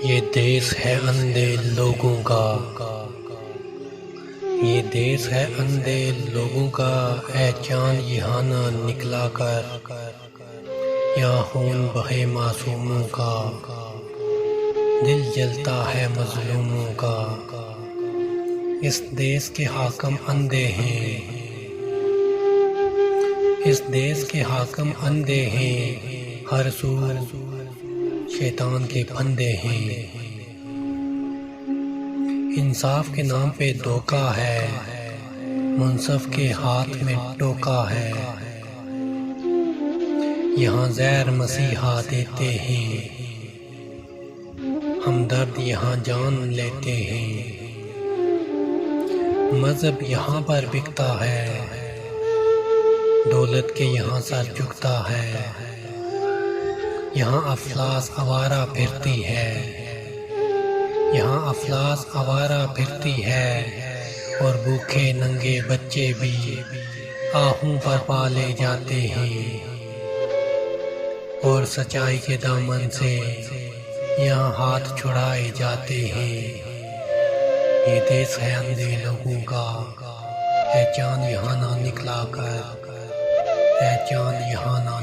یہ دیس ہے اندھے لوگوں کا، یہ دیس ہے اندھے لوگوں کا، اے چاند یہاں نہ نکلا کر، یہاں خون بہے معصوموں کا، دل جلتا ہے مظلوموں کا۔ اس دیس کے حاکم اندھے ہیں، اس دیس کے حاکم اندھے ہیں، ہر سو شیطان کے بندے ہیں۔ انصاف کے نام پہ دھوکہ ہے، منصف کے ہاتھ میں ٹوکا ہے، یہاں زہر مسیحا دیتے ہیں، ہمدرد یہاں جان لیتے ہیں۔ مذہب یہاں پر بکتا ہے، دولت کے یہاں سر جھکتا ہے، یہاں افلاس آوارہ پھرتی ہے، یہاں افلاس آوارہ پھرتی ہے، اور بھوکے ننگے بچے بھی آہوں پر پالے جاتے ہیں، اور سچائی کے دامن سے یہاں ہاتھ چھڑائے جاتے ہیں۔ یہ دیس ہے اندھے لوگوں کا، اے چاند یہاں نہ نکلا کر، اے چاند یہاں نہ